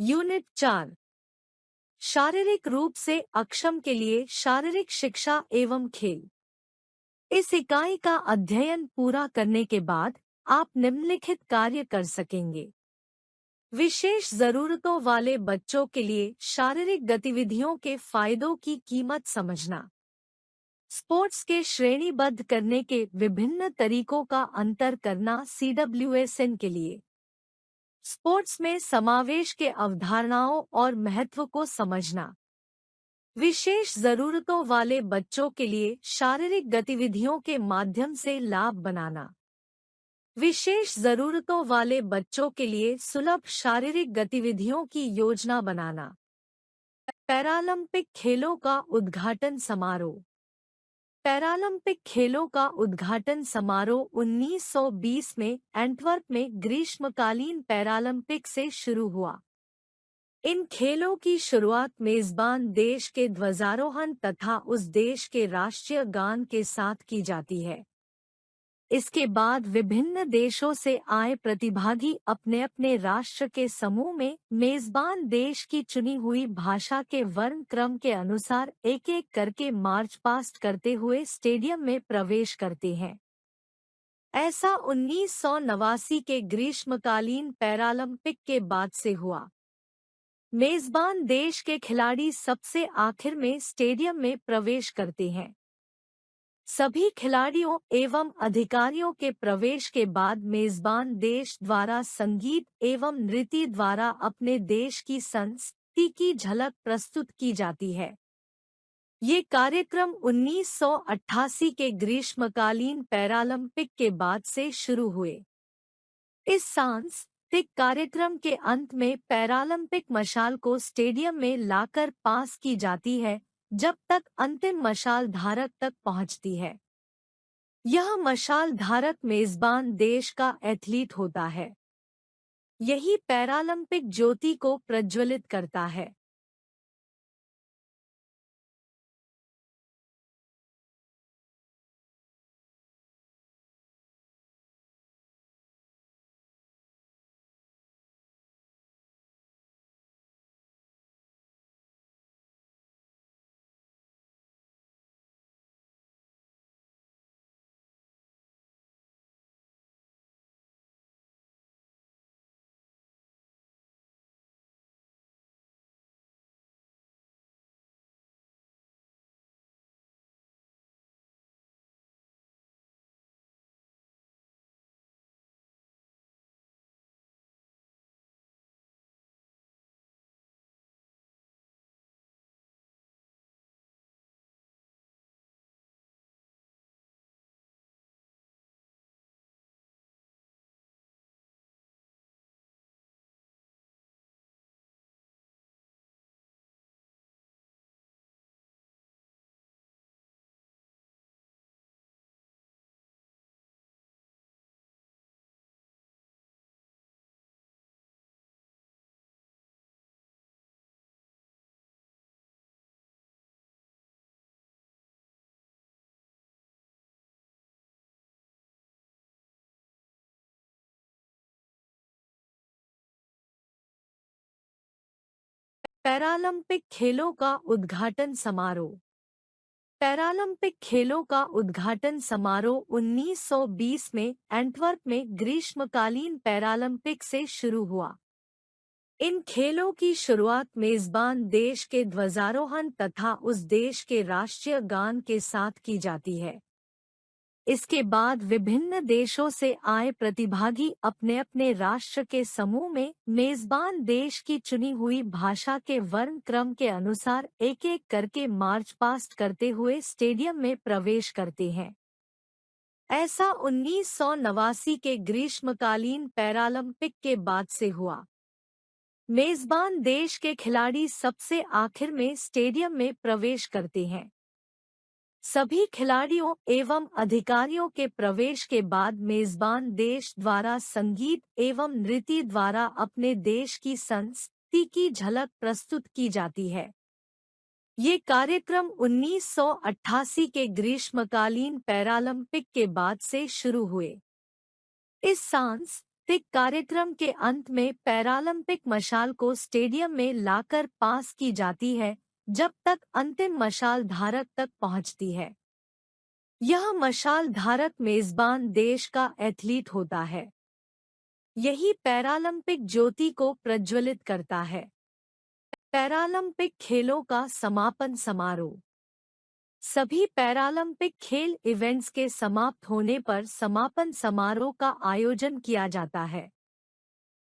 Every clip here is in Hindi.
यूनिट 4 शारीरिक रूप से अक्षम के लिए शारीरिक शिक्षा एवं खेल। इस इकाई का अध्ययन पूरा करने के बाद आप निम्नलिखित कार्य कर सकेंगे। विशेष जरूरतों वाले बच्चों के लिए शारीरिक गतिविधियों के फायदों की कीमत समझना। स्पोर्ट्स के श्रेणीबद्ध करने के विभिन्न तरीकों का अंतर करना CWSN के लिए। स्पोर्ट्स में समावेश के अवधारणाओं और महत्व को समझना। विशेष जरूरतों वाले बच्चों के लिए शारीरिक गतिविधियों के माध्यम से लाभ बनाना। विशेष जरूरतों वाले बच्चों के लिए सुलभ शारीरिक गतिविधियों की योजना बनाना। पैरालंपिक खेलों का उद्घाटन समारोह। पैरालंपिक खेलों का उद्घाटन समारोह 1920 में एंटवर्प में ग्रीष्मकालीन पैरालंपिक से शुरू हुआ। इन खेलों की शुरुआत मेजबान देश के ध्वजारोहण तथा उस देश के राष्ट्रीय गान के साथ की जाती है। इसके बाद विभिन्न देशों से आए प्रतिभागी अपने अपने राष्ट्र के समूह में मेजबान देश की चुनी हुई भाषा के वर्ण क्रम के अनुसार एक एक करके मार्च पास्ट करते हुए स्टेडियम में प्रवेश करते हैं। ऐसा 1989 के ग्रीष्मकालीन पैरालंपिक के बाद से हुआ। मेजबान देश के खिलाड़ी सबसे आखिर में स्टेडियम में प्रवेश करते हैं। सभी खिलाड़ियों एवं अधिकारियों के प्रवेश के बाद मेजबान देश द्वारा संगीत एवं नृत्य द्वारा अपने देश की संस्कृति की झलक प्रस्तुत की जाती है। ये कार्यक्रम 1988 के ग्रीष्मकालीन पैरालंपिक के बाद से शुरू हुए। इस सांस्कृतिक कार्यक्रम के अंत में पैरालंपिक मशाल को स्टेडियम में लाकर पास की जाती है जब तक अंतिम मशाल धारक तक पहुंचती है। यह मशाल धारक मेजबान देश का एथलीट होता है। यही पैरालंपिक ज्योति को प्रज्वलित करता है। पैरालंपिक खेलों का उद्घाटन समारोह। पैरालंपिक खेलों का उद्घाटन समारोह 1920 में एंटवर्प में ग्रीष्मकालीन पैरालंपिक से शुरू हुआ। इन खेलों की शुरुआत मेजबान देश के ध्वजारोहण तथा उस देश के राष्ट्रीय गान के साथ की जाती है। इसके बाद विभिन्न देशों से आए प्रतिभागी अपने अपने राष्ट्र के समूह में मेजबान देश की चुनी हुई भाषा के वर्ण क्रम के अनुसार एक एक करके मार्च पास्ट करते हुए स्टेडियम में प्रवेश करते हैं। ऐसा 1989 के ग्रीष्मकालीन पैरालंपिक के बाद से हुआ। मेजबान देश के खिलाड़ी सबसे आखिर में स्टेडियम में प्रवेश करते हैं। सभी खिलाड़ियों एवं अधिकारियों के प्रवेश के बाद मेजबान देश द्वारा संगीत एवं नृत्य द्वारा अपने देश की संस्कृति की झलक प्रस्तुत की जाती है। ये कार्यक्रम 1988 के ग्रीष्मकालीन पैरालंपिक के बाद से शुरू हुए। इस सांस्कृतिक सांस्कृतिक कार्यक्रम के अंत में पैरालंपिक मशाल को स्टेडियम में लाकर पास की जाती है जब तक अंतिम मशाल धारक तक पहुंचती है। यह मशाल धारक मेजबान देश का एथलीट होता है। यही पैरालंपिक ज्योति को प्रज्वलित करता है। पैरालंपिक खेलों का समापन समारोह। सभी पैरालंपिक खेल इवेंट्स के समाप्त होने पर समापन समारोह का आयोजन किया जाता है।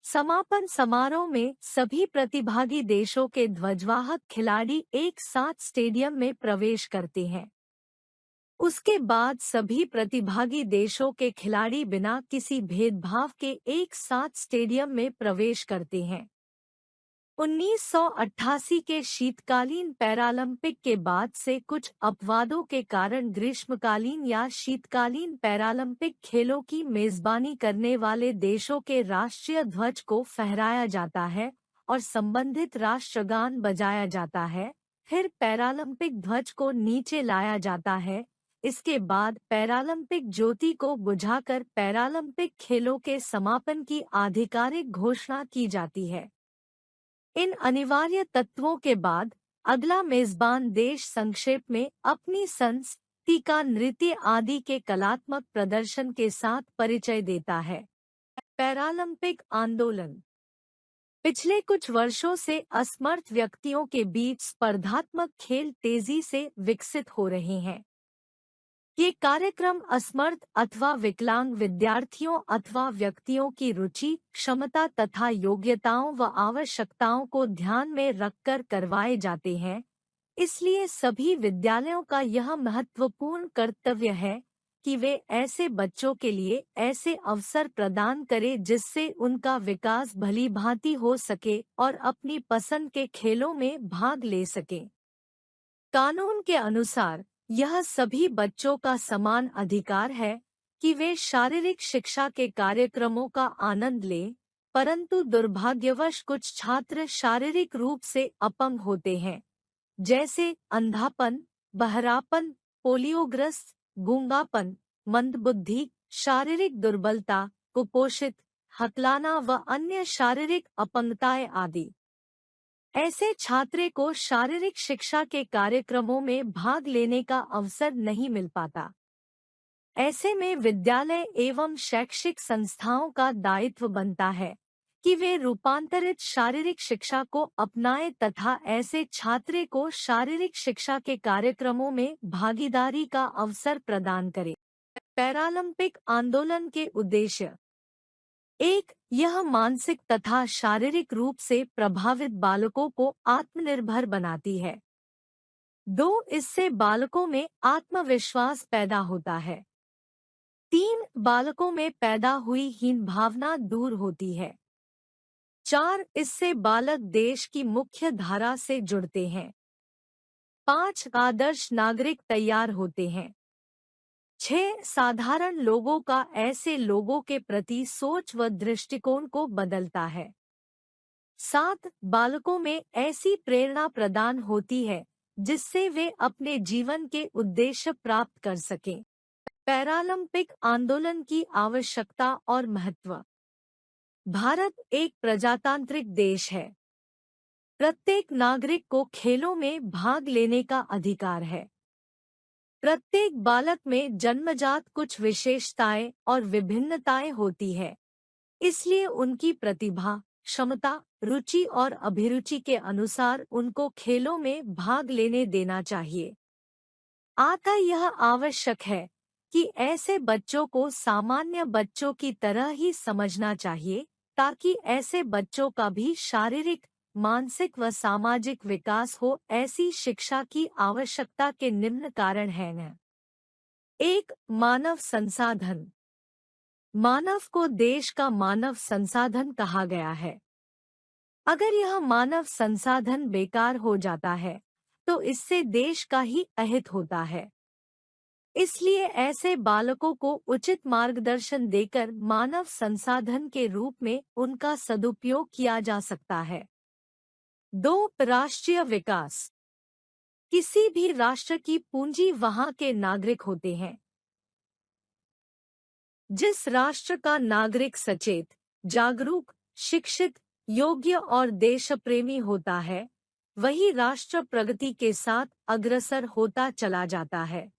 समापन समारोह में सभी प्रतिभागी देशों के ध्वजवाहक खिलाड़ी एक साथ स्टेडियम में प्रवेश करते हैं। उसके बाद सभी प्रतिभागी देशों के खिलाड़ी बिना किसी भेदभाव के एक साथ स्टेडियम में प्रवेश करते हैं। 1988 के शीतकालीन पैरालंपिक के बाद से कुछ अपवादों के कारण ग्रीष्मकालीन या शीतकालीन पैरालंपिक खेलों की मेजबानी करने वाले देशों के राष्ट्रीय ध्वज को फहराया जाता है और संबंधित राष्ट्रगान बजाया जाता है। फिर पैरालंपिक ध्वज को नीचे लाया जाता है। इसके बाद पैरालंपिक ज्योति को बुझाकर पैरालंपिक खेलों के समापन की आधिकारिक घोषणा की जाती है। इन अनिवार्य तत्वों के बाद अगला मेजबान देश संक्षेप में अपनी संस्कृति का नृत्य आदि के कलात्मक प्रदर्शन के साथ परिचय देता है। पैरालंपिक आंदोलन। पिछले कुछ वर्षों से असमर्थ व्यक्तियों के बीच स्पर्धात्मक खेल तेजी से विकसित हो रहे हैं। ये कार्यक्रम असमर्थ अथवा विकलांग विद्यार्थियों अथवा व्यक्तियों की रुचि, क्षमता तथा योग्यताओं व आवश्यकताओं को ध्यान में रखकर करवाए जाते हैं। इसलिए सभी विद्यालयों का यह महत्वपूर्ण कर्तव्य है कि वे ऐसे बच्चों के लिए ऐसे अवसर प्रदान करें जिससे उनका विकास भलीभांति हो सके और अपनी पसंद के खेलों में भाग ले सकें। कानून के अनुसार यह सभी बच्चों का समान अधिकार है कि वे शारीरिक शिक्षा के कार्यक्रमों का आनंद लें, परंतु दुर्भाग्यवश कुछ छात्र शारीरिक रूप से अपंग होते हैं, जैसे अंधापन, बहरापन, पोलियोग्रस्त, गूंगापन, मंदबुद्धि, शारीरिक दुर्बलता, कुपोषित, हकलाना व अन्य शारीरिक अपंगताएं आदि। ऐसे छात्र को शारीरिक शिक्षा के कार्यक्रमों में भाग लेने का अवसर नहीं मिल पाता। ऐसे में विद्यालय एवं शैक्षिक संस्थाओं का दायित्व बनता है कि वे रूपांतरित शारीरिक शिक्षा को अपनाएं तथा ऐसे छात्र को शारीरिक शिक्षा के कार्यक्रमों में भागीदारी का अवसर प्रदान करें। पैरालंपिक आंदोलन के उद्देश्य। 1. यह मानसिक तथा शारीरिक रूप से प्रभावित बालकों को आत्मनिर्भर बनाती है। 2. इससे बालकों में आत्मविश्वास पैदा होता है। 3. बालकों में पैदा हुई हीन भावना दूर होती है। 4. इससे बालक देश की मुख्य धारा से जुड़ते हैं। 5. आदर्श नागरिक तैयार होते हैं। 6. साधारण लोगों का ऐसे लोगों के प्रति सोच व दृष्टिकोण को बदलता है। 7. बालकों में ऐसी प्रेरणा प्रदान होती है जिससे वे अपने जीवन के उद्देश्य प्राप्त कर सकें। पैरालंपिक आंदोलन की आवश्यकता और महत्व। भारत एक प्रजातांत्रिक देश है। प्रत्येक नागरिक को खेलों में भाग लेने का अधिकार है। प्रत्येक बालक में जन्मजात कुछ विशेषताएं और विभिन्नताएं होती है, इसलिए उनकी प्रतिभा, क्षमता, रुचि और अभिरुचि के अनुसार उनको खेलों में भाग लेने देना चाहिए। अतः यह आवश्यक है कि ऐसे बच्चों को सामान्य बच्चों की तरह ही समझना चाहिए ताकि ऐसे बच्चों का भी शारीरिक, मानसिक व सामाजिक विकास हो। ऐसी शिक्षा की आवश्यकता के निम्न कारण हैं न। 1. मानव संसाधन। मानव को देश का मानव संसाधन कहा गया है। अगर यह मानव संसाधन बेकार हो जाता है तो इससे देश का ही अहित होता है। इसलिए ऐसे बालकों को उचित मार्गदर्शन देकर मानव संसाधन के रूप में उनका सदुपयोग किया जा सकता है। 2. राष्ट्रीय विकास। किसी भी राष्ट्र की पूंजी वहां के नागरिक होते हैं। जिस राष्ट्र का नागरिक सचेत, जागरूक, शिक्षित, योग्य और देशप्रेमी होता है, वही राष्ट्र प्रगति के साथ अग्रसर होता चला जाता है।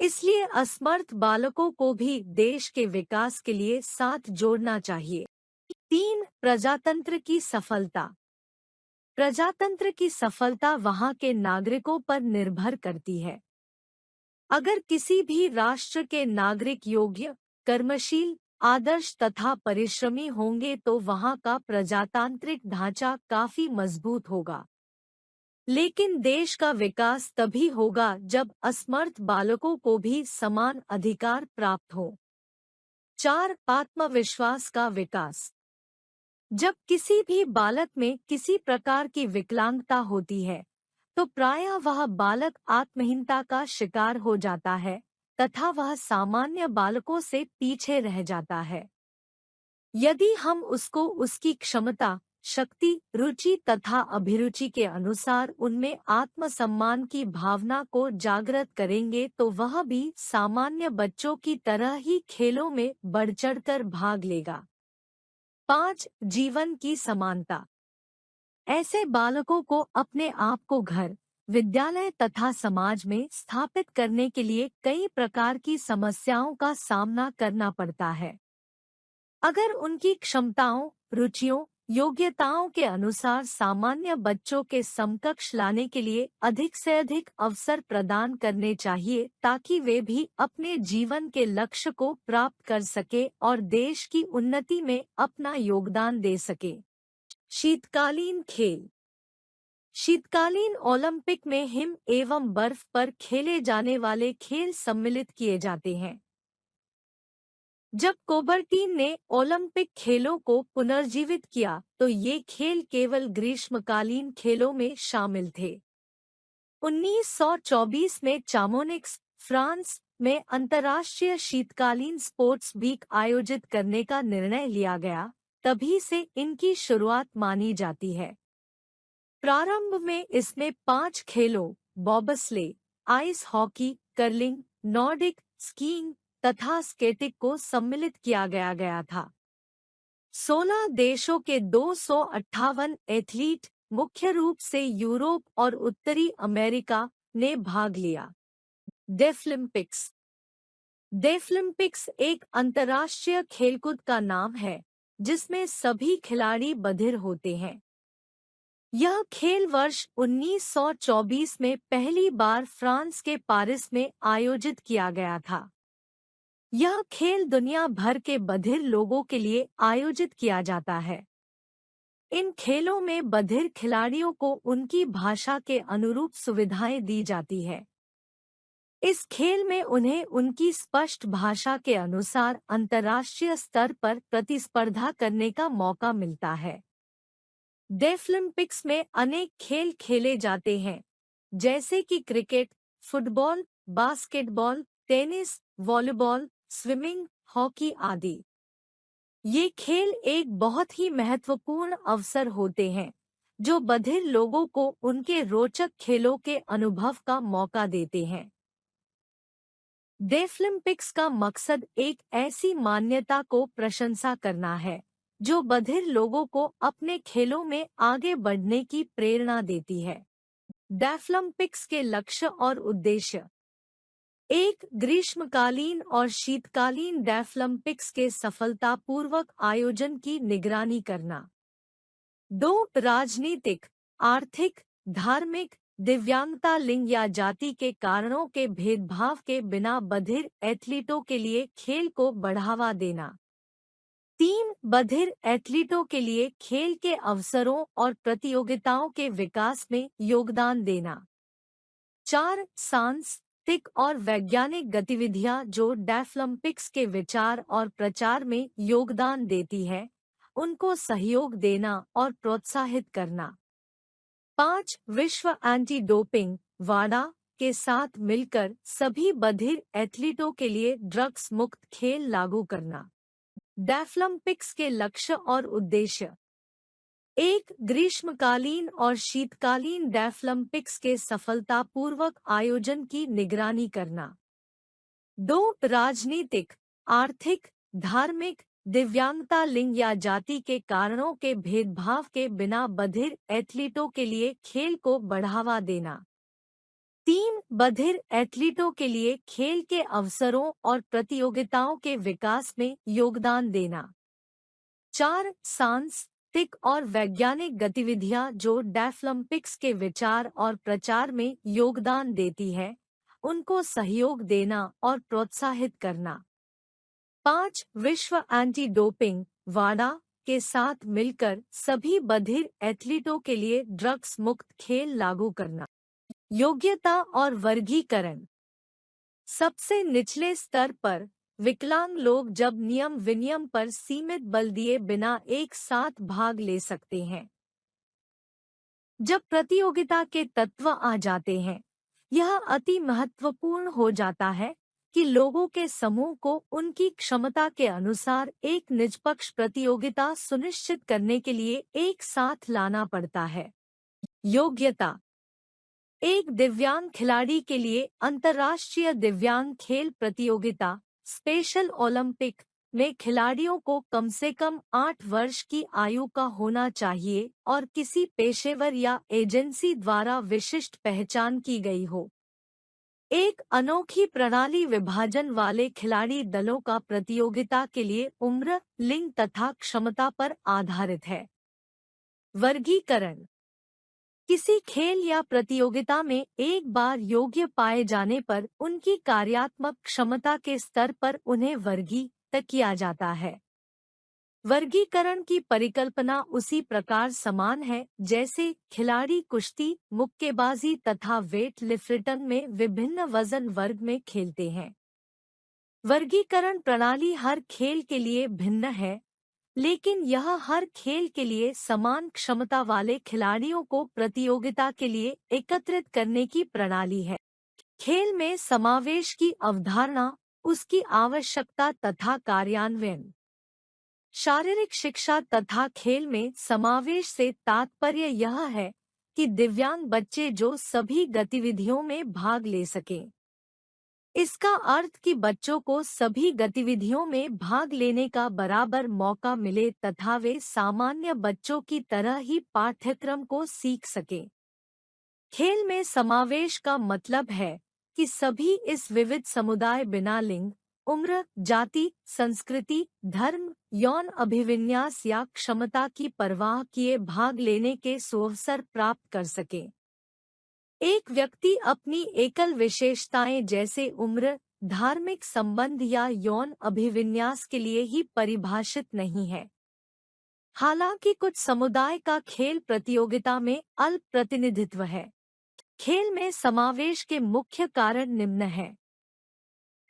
इसलिए असमर्थ बालकों को भी देश के विकास के लिए साथ जोड़ना चाहिए। 3. प्रजातंत्र की सफलता। प्रजातंत्र की सफलता वहाँ के नागरिकों पर निर्भर करती है। अगर किसी भी राष्ट्र के नागरिक योग्य, कर्मशील, आदर्श तथा परिश्रमी होंगे तो वहाँ का प्रजातांत्रिक ढांचा काफी मजबूत होगा। लेकिन देश का विकास तभी होगा जब असमर्थ बालकों को भी समान अधिकार प्राप्त हो। 4. आत्मविश्वास का विकास। जब किसी भी बालक में किसी प्रकार की विकलांगता होती है, तो प्रायः वह बालक आत्महीनता का शिकार हो जाता है तथा वह सामान्य बालकों से पीछे रह जाता है। यदि हम उसको उसकी क्षमता, शक्ति, रुचि तथा अभिरुचि के अनुसार उनमें आत्मसम्मान की भावना को जागृत करेंगे तो वह भी सामान्य बच्चों की तरह ही खेलों में बढ़-चढ़कर भाग लेगा। 5. जीवन की समानता। ऐसे बालकों को अपने आप को घर, विद्यालय तथा समाज में स्थापित करने के लिए कई प्रकार की समस्याओं का सामना करना पड़ता है। अगर उनकी क्षमताओं, रुचियों, योग्यताओं के अनुसार सामान्य बच्चों के समकक्ष लाने के लिए अधिक से अधिक अवसर प्रदान करने चाहिए ताकि वे भी अपने जीवन के लक्ष्य को प्राप्त कर सके और देश की उन्नति में अपना योगदान दे सके। शीतकालीन खेल। शीतकालीन ओलंपिक में हिम एवं बर्फ पर खेले जाने वाले खेल सम्मिलित किए जाते हैं। जब कोबर्टीन ने ओलंपिक खेलों को पुनर्जीवित किया तो ये खेल केवल ग्रीष्मकालीन खेलों में शामिल थे। 1924 में चामोनिक्स, फ्रांस में अंतर्राष्ट्रीय शीतकालीन स्पोर्ट्स वीक आयोजित करने का निर्णय लिया गया, तभी से इनकी शुरुआत मानी जाती है। प्रारंभ में इसमें 5 खेलों bobsleigh, ice hockey, curling, Nordic skiing तथा स्केटिंग को सम्मिलित किया गया था। 16 देशों के 258 एथलीट, मुख्य रूप से यूरोप और उत्तरी अमेरिका, ने भाग लिया। डेफलिम्पिक्स। डेफलिम्पिक्स एक अंतर्राष्ट्रीय खेलकूद का नाम है जिसमें सभी खिलाड़ी बधिर होते हैं। यह खेल वर्ष 1924 में पहली बार फ्रांस के पेरिस में आयोजित किया गया था। यह खेल दुनिया भर के बधिर लोगों के लिए आयोजित किया जाता है। इन खेलों में बधिर खिलाड़ियों को उनकी भाषा के अनुरूप सुविधाएं दी जाती है। इस खेल में उन्हें उनकी स्पष्ट भाषा के अनुसार अंतर्राष्ट्रीय स्तर पर प्रतिस्पर्धा करने का मौका मिलता है। डेफलिम्पिक्स में अनेक खेल खेले जाते हैं, जैसे कि cricket, football, basketball, tennis, volleyball, swimming, hockey आदि। ये खेल एक बहुत ही महत्वपूर्ण अवसर होते हैं, जो बधिर लोगों को उनके रोचक खेलों के अनुभव का मौका देते हैं। डेफलिम्पिक्स का मकसद एक ऐसी मान्यता को प्रशंसा करना है, जो बधिर लोगों को अपने खेलों में आगे बढ़ने की प्रेरणा देती है। डेफलिम्पिक्स के लक्ष्य और उद्देश्य। 1. ग्रीष्मकालीन और शीतकालीन डेफलिम्पिक्स के सफलतापूर्वक आयोजन की निगरानी करना। 2. राजनीतिक, आर्थिक, धार्मिक, दिव्यांगता, लिंग या जाति के कारणों के भेदभाव के बिना बधिर एथलीटों के लिए खेल को बढ़ावा देना। 3. बधिर एथलीटों के लिए खेल के अवसरों और प्रतियोगिताओं के विकास में योगदान देना। 4. सांस्कृतिक और वैज्ञानिक गतिविधियां जो डेफलिम्पिक्स के विचार और प्रचार में योगदान देती है, उनको सहयोग देना और प्रोत्साहित करना। 5. विश्व एंटी डोपिंग वाडा के साथ मिलकर सभी बधिर एथलीटों के लिए ड्रग्स मुक्त खेल लागू करना। डेफलिम्पिक्स के लक्ष्य और उद्देश्य। 1. ग्रीष्मकालीन और शीतकालीन डेफलिम्पिक्स के सफलतापूर्वक आयोजन की निगरानी करना। 2. राजनीतिक, आर्थिक, धार्मिक, दिव्यांगता, लिंग या जाति के कारणों के भेदभाव के बिना बधिर एथलीटों के लिए खेल को बढ़ावा देना। 3. बधिर एथलीटों के लिए खेल के अवसरों और प्रतियोगिताओं के विकास में योगदान देना। 4. सांस्कृतिक और वैज्ञानिक गतिविधियां जो डेफलिम्पिक्स के विचार और प्रचार में योगदान देती है, उनको सहयोग देना और प्रोत्साहित करना। 5. विश्व एंटी डोपिंग वाडा के साथ मिलकर सभी बधिर एथलीटों के लिए ड्रग्स मुक्त खेल लागू करना। योग्यता और वर्गीकरण। सबसे निचले स्तर पर विकलांग लोग जब नियम विनियम पर सीमित बल दिए बिना एक साथ भाग ले सकते हैं। जब प्रतियोगिता के तत्व आ जाते हैं, यह अति महत्वपूर्ण हो जाता है कि लोगों के समूह को उनकी क्षमता के अनुसार एक निष्पक्ष प्रतियोगिता सुनिश्चित करने के लिए एक साथ लाना पड़ता है। योग्यता। एक दिव्यांग खिलाड़ी के लिए अंतर्राष्ट्रीय दिव्यांग खेल प्रतियोगिता स्पेशल ओलंपिक में खिलाड़ियों को कम से कम 8 वर्ष की आयु का होना चाहिए और किसी पेशेवर या एजेंसी द्वारा विशिष्ट पहचान की गई हो। एक अनोखी प्रणाली विभाजन वाले खिलाड़ी दलों का प्रतियोगिता के लिए उम्र, लिंग तथा क्षमता पर आधारित है। वर्गीकरण। किसी खेल या प्रतियोगिता में एक बार योग्य पाए जाने पर उनकी कार्यात्मक क्षमता के स्तर पर उन्हें वर्गीकृत किया जाता है। वर्गीकरण की परिकल्पना उसी प्रकार समान है जैसे खिलाड़ी कुश्ती, मुक्केबाजी तथा वेट लिफ्टिंग में विभिन्न वजन वर्ग में खेलते हैं। वर्गीकरण प्रणाली हर खेल के लिए भिन्न है, लेकिन यह हर खेल के लिए समान क्षमता वाले खिलाड़ियों को प्रतियोगिता के लिए एकत्रित करने की प्रणाली है। खेल में समावेश की अवधारणा, उसकी आवश्यकता तथा कार्यान्वयन। शारीरिक शिक्षा तथा खेल में समावेश से तात्पर्य यह है कि दिव्यांग बच्चे जो सभी गतिविधियों में भाग ले सकें। इसका अर्थ कि बच्चों को सभी गतिविधियों में भाग लेने का बराबर मौका मिले तथा वे सामान्य बच्चों की तरह ही पाठ्यक्रम को सीख सकें। खेल में समावेश का मतलब है कि सभी इस विविध समुदाय बिना लिंग, उम्र, जाति, संस्कृति, धर्म, यौन अभिविन्यास या क्षमता की परवाह किए भाग लेने के सुअवसर प्राप्त कर सके। एक व्यक्ति अपनी एकल विशेषताएं जैसे उम्र, धार्मिक संबंध या यौन अभिविन्यास के लिए ही परिभाषित नहीं है। हालांकि कुछ समुदाय का खेल प्रतियोगिता में अल्प प्रतिनिधित्व है। खेल में समावेश के मुख्य कारण निम्न हैं।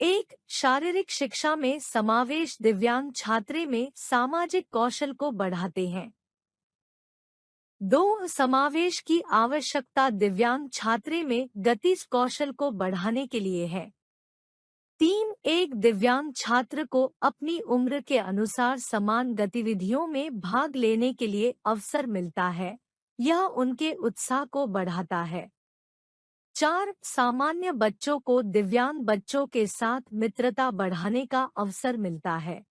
1. शारीरिक शिक्षा में समावेश दिव्यांग छात्रे में सामाजिक कौशल को बढ़ाते हैं। 2. समावेश की आवश्यकता दिव्यांग छात्रे में गतिज कौशल को बढ़ाने के लिए है। 3. एक दिव्यांग छात्र को अपनी उम्र के अनुसार समान गतिविधियों में भाग लेने के लिए अवसर मिलता है, यह उनके उत्साह को बढ़ाता है। 4. सामान्य बच्चों को दिव्यांग बच्चों के साथ मित्रता बढ़ाने का अवसर मिलता है।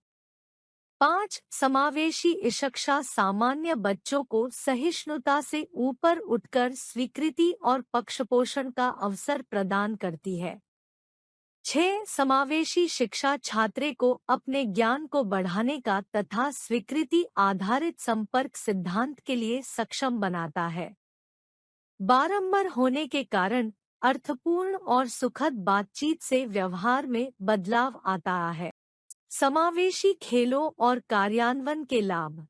5. समावेशी शिक्षा सामान्य बच्चों को सहिष्णुता से ऊपर उठकर स्वीकृति और पक्षपोषण का अवसर प्रदान करती है। 6. समावेशी शिक्षा छात्रे को अपने ज्ञान को बढ़ाने का तथा स्वीकृति आधारित संपर्क सिद्धांत के लिए सक्षम बनाता है। बारंबार होने के कारण अर्थपूर्ण और सुखद बातचीत से व्यवहार में बदलाव आता है। समावेशी खेलों और कार्यान्वयन के लाभ।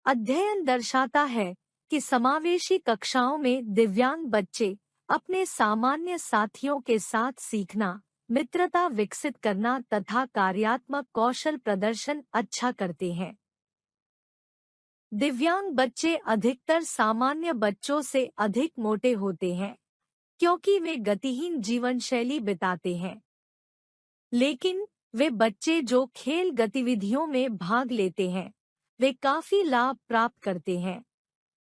अध्ययन दर्शाता है कि समावेशी कक्षाओं में दिव्यांग बच्चे अपने सामान्य साथियों के साथ सीखना, मित्रता विकसित करना तथा कार्यात्मक कौशल प्रदर्शन अच्छा करते हैं। दिव्यांग बच्चे अधिकतर सामान्य बच्चों से अधिक मोटे होते हैं क्योंकि वे गतिहीन जीवन शैली बिताते हैं। लेकिन वे बच्चे जो खेल गतिविधियों में भाग लेते हैं, वे काफी लाभ प्राप्त करते हैं।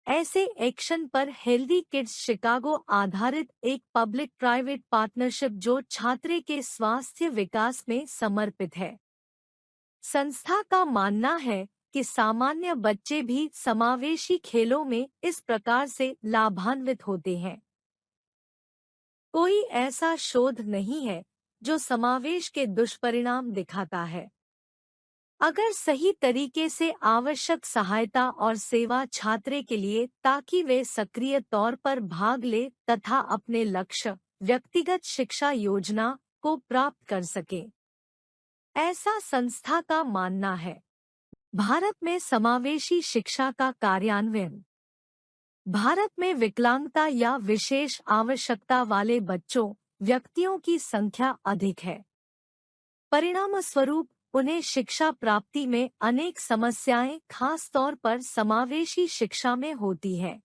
ऐसे एक्शन पर हेल्दी किड्स शिकागो आधारित एक पब्लिक प्राइवेट पार्टनरशिप जो छात्रे के स्वास्थ्य विकास में समर्पित है। संस्था का मानना है कि सामान्य बच्चे भी समावेशी खेलों में इस प्रकार से लाभान्वित होते हैं। कोई ऐसा शोध नहीं है जो समावेश के दुष्परिणाम दिखाता है। अगर सही तरीके से आवश्यक सहायता और सेवा छात्र के लिए ताकि वे सक्रिय तौर पर भाग ले तथा अपने लक्ष्य व्यक्तिगत शिक्षा योजना को प्राप्त कर सके, ऐसा संस्था का मानना है। भारत में समावेशी शिक्षा का कार्यान्वयन। भारत में विकलांगता या विशेष आवश्यकता वाले बच्चों व्यक्तियों की संख्या अधिक है। परिणामस्वरूप उन्हें शिक्षा प्राप्ति में अनेक समस्याएं खास तौर पर समावेशी शिक्षा में होती है।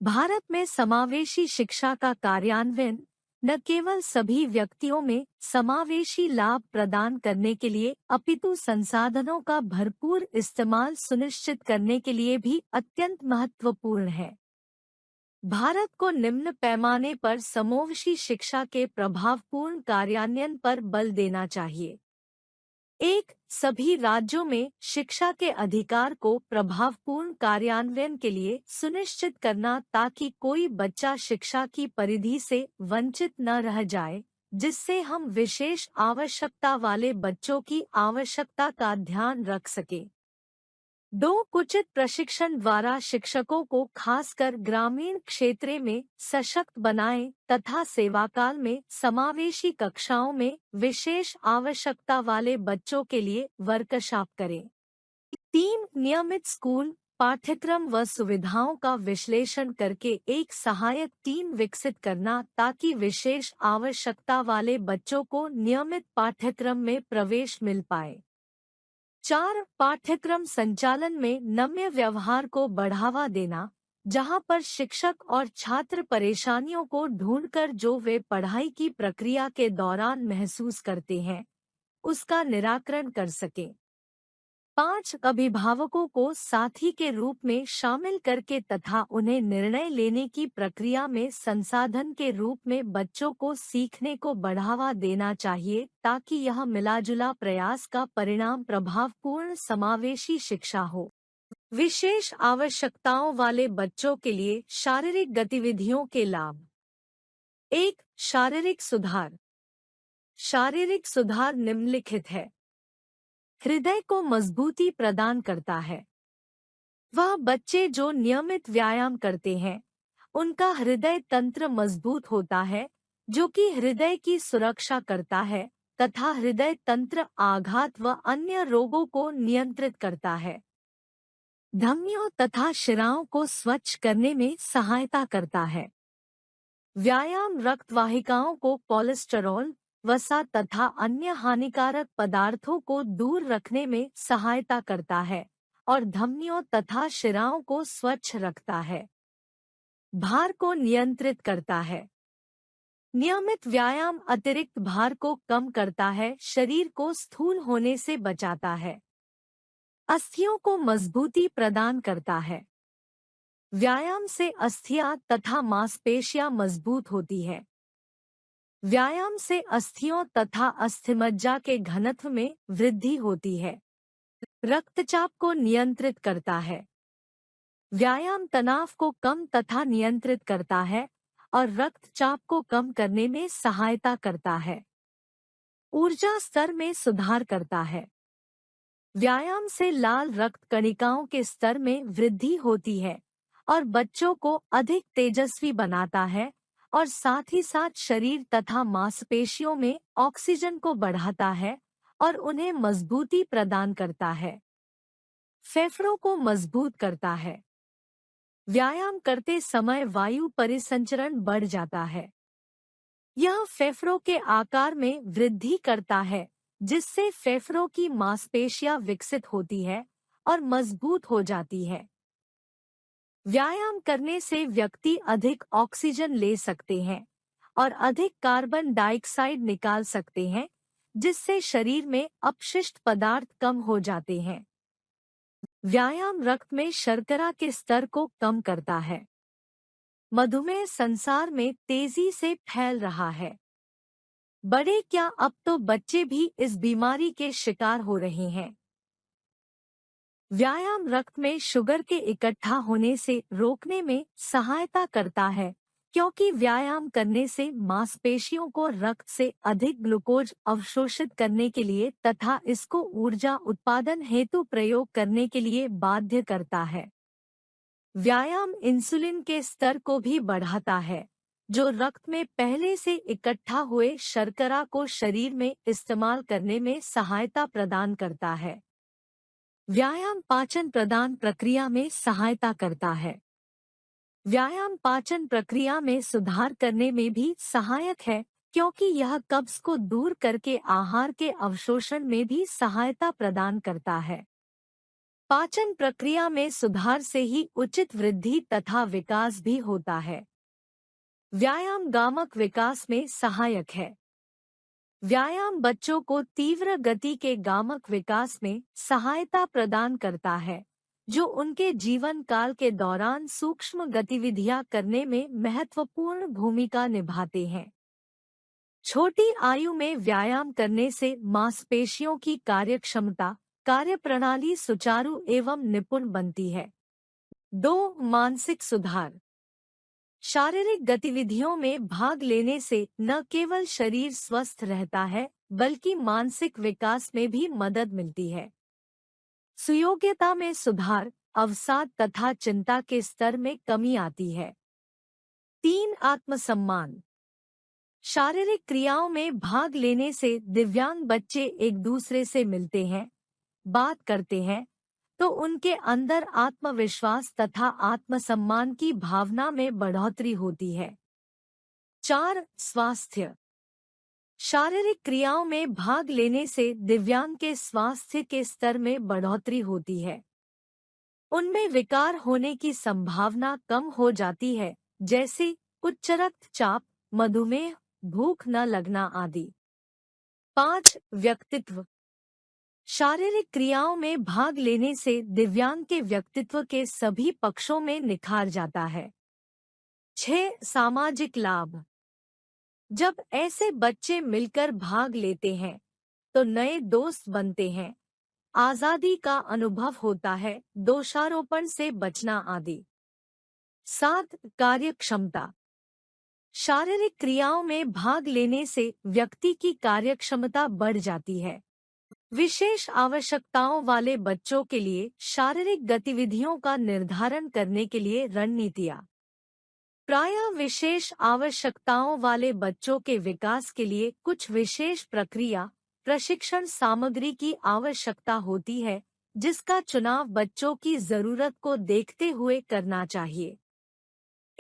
भारत में समावेशी शिक्षा का कार्यान्वयन न केवल सभी व्यक्तियों में समावेशी लाभ प्रदान करने के लिए अपितु संसाधनों का भरपूर इस्तेमाल सुनिश्चित करने के लिए भी अत्यंत महत्वपूर्ण है। भारत को निम्न पैमाने पर समोवशी शिक्षा के प्रभावपूर्ण कार्यान्वयन पर बल देना चाहिए। एक, सभी राज्यों में शिक्षा के अधिकार को प्रभावपूर्ण कार्यान्वयन के लिए सुनिश्चित करना ताकि कोई बच्चा शिक्षा की परिधि से वंचित न रह जाए, जिससे हम विशेष आवश्यकता वाले बच्चों की आवश्यकता का ध्यान रख सके। 2, उचित प्रशिक्षण द्वारा शिक्षकों को खासकर ग्रामीण क्षेत्र में सशक्त बनाएं तथा सेवाकाल में समावेशी कक्षाओं में विशेष आवश्यकता वाले बच्चों के लिए वर्कशॉप करें। 3, नियमित स्कूल पाठ्यक्रम व सुविधाओं का विश्लेषण करके एक सहायक टीम विकसित करना ताकि विशेष आवश्यकता वाले बच्चों को नियमित पाठ्यक्रम में प्रवेश मिल पाए। 4, पाठ्यक्रम संचालन में नम्य व्यवहार को बढ़ावा देना, जहां पर शिक्षक और छात्र परेशानियों को ढूंढकर जो वे पढ़ाई की प्रक्रिया के दौरान महसूस करते हैं, उसका निराकरण कर सके। 5, अभिभावकों को साथी के रूप में शामिल करके तथा उन्हें निर्णय लेने की प्रक्रिया में संसाधन के रूप में बच्चों को सीखने को बढ़ावा देना चाहिए ताकि यह मिलाजुला प्रयास का परिणाम प्रभावपूर्ण समावेशी शिक्षा हो। विशेष आवश्यकताओं वाले बच्चों के लिए शारीरिक गतिविधियों के लाभ। 1, शारीरिक सुधार। शारीरिक सुधार निम्नलिखित है। हृदय को मजबूती प्रदान करता है। वह बच्चे जो नियमित व्यायाम करते हैं, उनका हृदय तंत्र मजबूत होता है, जो कि हृदय की सुरक्षा करता है तथा हृदय तंत्र आघात व अन्य रोगों को नियंत्रित करता है। धमनियों तथा शिराओं को स्वच्छ करने में सहायता करता है। व्यायाम रक्त वाहिकाओं को कोलेस्टेरॉल, वसा तथा अन्य हानिकारक पदार्थों को दूर रखने में सहायता करता है और धमनियों तथा शिराओं को स्वच्छ रखता है। भार को नियंत्रित करता है। नियमित व्यायाम अतिरिक्त भार को कम करता है, शरीर को स्थूल होने से बचाता है। अस्थियों को मजबूती प्रदान करता है। व्यायाम से अस्थियां तथा मांसपेशियां मजबूत होती है। व्यायाम से अस्थियों तथा अस्थिमज्जा के घनत्व में वृद्धि होती है। रक्तचाप को नियंत्रित करता है। व्यायाम तनाव को कम तथा नियंत्रित करता है और रक्तचाप को कम करने में सहायता करता है। ऊर्जा स्तर में सुधार करता है। व्यायाम से लाल रक्त कणिकाओं के स्तर में वृद्धि होती है और बच्चों को अधिक तेजस्वी बनाता है और साथ ही साथ शरीर तथा मांसपेशियों में ऑक्सीजन को बढ़ाता है और उन्हें मजबूती प्रदान करता है। फेफड़ों को मजबूत करता है। व्यायाम करते समय वायु परिसंचरण बढ़ जाता है। यह फेफड़ों के आकार में वृद्धि करता है, जिससे फेफड़ों की मांसपेशियां विकसित होती है और मजबूत हो जाती है। व्यायाम करने से व्यक्ति अधिक ऑक्सीजन ले सकते हैं और अधिक कार्बन डाइऑक्साइड निकाल सकते हैं, जिससे शरीर में अपशिष्ट पदार्थ कम हो जाते हैं। व्यायाम रक्त में शर्करा के स्तर को कम करता है। मधुमेह संसार में तेजी से फैल रहा है। बड़े क्या, अब तो बच्चे भी इस बीमारी के शिकार हो रहे हैं। व्यायाम रक्त में शुगर के इकट्ठा होने से रोकने में सहायता करता है, क्योंकि व्यायाम करने से मांसपेशियों को रक्त से अधिक ग्लूकोज अवशोषित करने के लिए तथा इसको ऊर्जा उत्पादन हेतु प्रयोग करने के लिए बाध्य करता है। व्यायाम इंसुलिन के स्तर को भी बढ़ाता है, जो रक्त में पहले से इकट्ठा हुए शर्करा को शरीर में इस्तेमाल करने में सहायता प्रदान करता है। व्यायाम पाचन प्रदान प्रक्रिया में सहायता करता है। व्यायाम पाचन प्रक्रिया में सुधार करने में भी सहायक है, क्योंकि यह कब्ज को दूर करके आहार के अवशोषण में भी सहायता प्रदान करता है। पाचन प्रक्रिया में सुधार से ही उचित वृद्धि तथा विकास भी होता है। व्यायाम गामक विकास में सहायक है। व्यायाम बच्चों को तीव्र गति के गामक विकास में सहायता प्रदान करता है, जो उनके जीवन काल के दौरान सूक्ष्म गतिविधियां करने में महत्वपूर्ण भूमिका निभाते हैं। छोटी आयु में व्यायाम करने से मांसपेशियों की कार्यक्षमता, कार्यप्रणाली सुचारू एवं निपुण बनती है। 2. मानसिक सुधार। शारीरिक गतिविधियों में भाग लेने से न केवल शरीर स्वस्थ रहता है, बल्कि मानसिक विकास में भी मदद मिलती है। सुयोग्यता में सुधार, अवसाद तथा चिंता के स्तर में कमी आती है। 3. आत्मसम्मान। शारीरिक क्रियाओं में भाग लेने से दिव्यांग बच्चे एक दूसरे से मिलते हैं, बात करते हैं, तो उनके अंदर आत्मविश्वास तथा आत्मसम्मान की भावना में बढ़ोतरी होती है। 4. स्वास्थ्य। शारीरिक क्रियाओं में भाग लेने से दिव्यांग के स्वास्थ्य के स्तर में बढ़ोतरी होती है। उनमें विकार होने की संभावना कम हो जाती है, जैसे उच्च रक्तचाप, मधुमेह, भूख न लगना आदि। 5. व्यक्तित्व। शारीरिक क्रियाओं में भाग लेने से दिव्यांग के व्यक्तित्व के सभी पक्षों में निखार जाता है। 6. सामाजिक लाभ। जब ऐसे बच्चे मिलकर भाग लेते हैं, तो नए दोस्त बनते हैं, आजादी का अनुभव होता है, दोषारोपण से बचना आदि। 7. कार्यक्षमता। शारीरिक क्रियाओं में भाग लेने से व्यक्ति की कार्यक्षमता बढ़ जाती है। विशेष आवश्यकताओं वाले बच्चों के लिए शारीरिक गतिविधियों का निर्धारण करने के लिए रणनीतियाँ। प्रायः विशेष आवश्यकताओं वाले बच्चों के विकास के लिए कुछ विशेष प्रक्रिया, प्रशिक्षण सामग्री की आवश्यकता होती है, जिसका चुनाव बच्चों की जरूरत को देखते हुए करना चाहिए।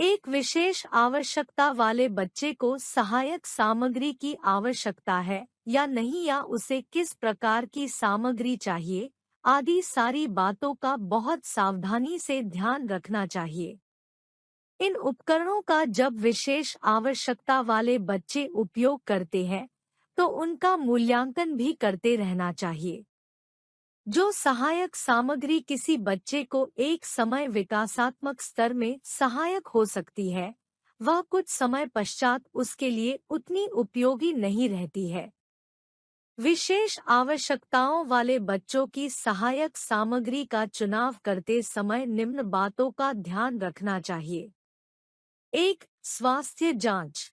एक विशेष आवश्यकता वाले बच्चे को सहायक सामग्री की आवश्यकता है या नहीं, या उसे किस प्रकार की सामग्री चाहिए, आदि सारी बातों का बहुत सावधानी से ध्यान रखना चाहिए। इन उपकरणों का जब विशेष आवश्यकता वाले बच्चे उपयोग करते हैं, तो उनका मूल्यांकन भी करते रहना चाहिए। जो सहायक सामग्री किसी बच्चे को एक समय विकासात्मक स्तर में सहायक हो सकती है, वह कुछ समय पश्चात उसके लिए उतनी उपयोगी नहीं रहती है। विशेष आवश्यकताओं वाले बच्चों की सहायक सामग्री का चुनाव करते समय निम्न बातों का ध्यान रखना चाहिए। 1. स्वास्थ्य जांच।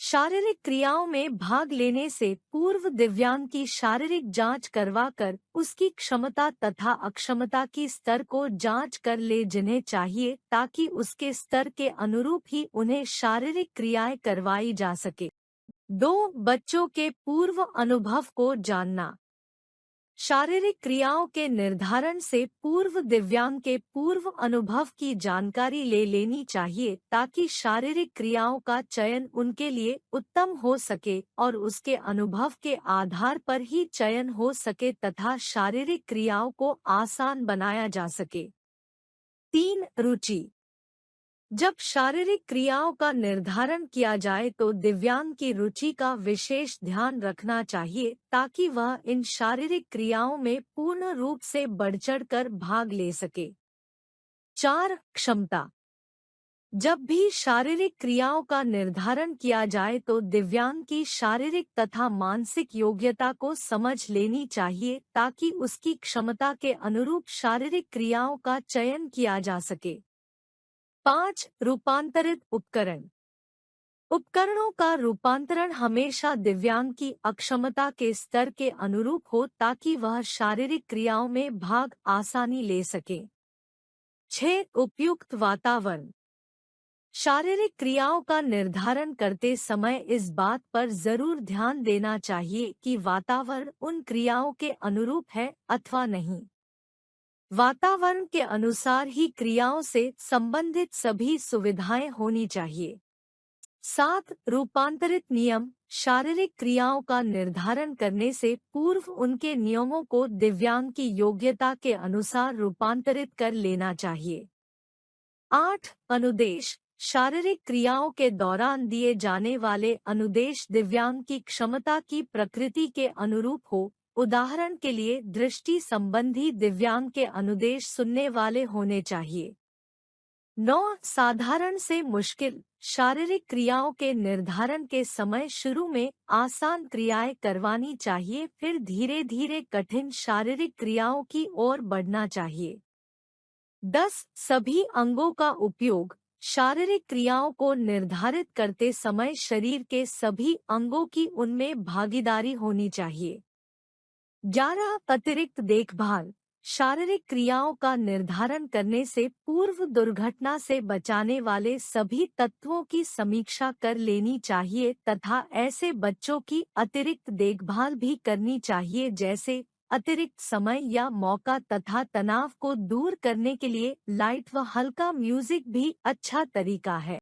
शारीरिक क्रियाओं में भाग लेने से पूर्व दिव्यांग की शारीरिक जांच करवाकर उसकी क्षमता तथा अक्षमता की स्तर को जांच कर ले जिन्हें चाहिए, ताकि उसके स्तर के अनुरूप ही उन्हें शारीरिक क्रियाएं करवाई जा सके। 2. बच्चों के पूर्व अनुभव को जानना। शारीरिक क्रियाओं के निर्धारण से पूर्व दिव्यांग के पूर्व अनुभव की जानकारी ले लेनी चाहिए, ताकि शारीरिक क्रियाओं का चयन उनके लिए उत्तम हो सके और उसके अनुभव के आधार पर ही चयन हो सके तथा शारीरिक क्रियाओं को आसान बनाया जा सके। 3. रुचि। जब शारीरिक क्रियाओं का निर्धारण किया जाए तो दिव्यांग की रुचि का विशेष ध्यान रखना चाहिए, ताकि वह इन शारीरिक क्रियाओं में पूर्ण रूप से बढ़-चढ़कर भाग ले सके। 4. क्षमता। जब भी शारीरिक क्रियाओं का निर्धारण किया जाए तो दिव्यांग की शारीरिक तथा मानसिक योग्यता को समझ लेनी चाहिए ताकि उसकी क्षमता के अनुरूप शारीरिक क्रियाओं का चयन किया जा सके। 5. रूपांतरित उपकरण। उपकरणों का रूपांतरण हमेशा दिव्यांग की अक्षमता के स्तर के अनुरूप हो ताकि वह शारीरिक क्रियाओं में भाग आसानी ले सके। 6. उपयुक्त वातावरण। शारीरिक क्रियाओं का निर्धारण करते समय इस बात पर जरूर ध्यान देना चाहिए कि वातावरण उन क्रियाओं के अनुरूप है अथवा नहीं। वातावरण के अनुसार ही क्रियाओं से संबंधित सभी सुविधाएं होनी चाहिए। 7. रूपांतरित नियम। शारीरिक क्रियाओं का निर्धारण करने से पूर्व उनके नियमों को दिव्यांग की योग्यता के अनुसार रूपांतरित कर लेना चाहिए। 8. अनुदेश। शारीरिक क्रियाओं के दौरान दिए जाने वाले अनुदेश दिव्यांग की क्षमता की प्रकृति के अनुरूप हो। उदाहरण के लिए दृष्टि संबंधी दिव्यांग के अनुदेश सुनने वाले होने चाहिए। 9. साधारण से मुश्किल। शारीरिक क्रियाओं के निर्धारण के समय शुरू में आसान क्रियाएं करवानी चाहिए, फिर धीरे धीरे कठिन शारीरिक क्रियाओं की ओर बढ़ना चाहिए। 10. सभी अंगों का उपयोग। शारीरिक क्रियाओं को निर्धारित करते समय शरीर के सभी अंगों की उनमें भागीदारी होनी चाहिए। 11. अतिरिक्त देखभाल। शारीरिक क्रियाओं का निर्धारण करने से पूर्व दुर्घटना से बचाने वाले सभी तत्वों की समीक्षा कर लेनी चाहिए तथा ऐसे बच्चों की अतिरिक्त देखभाल भी करनी चाहिए जैसे अतिरिक्त समय या मौका तथा तनाव को दूर करने के लिए लाइट व हल्का म्यूजिक भी अच्छा तरीका है।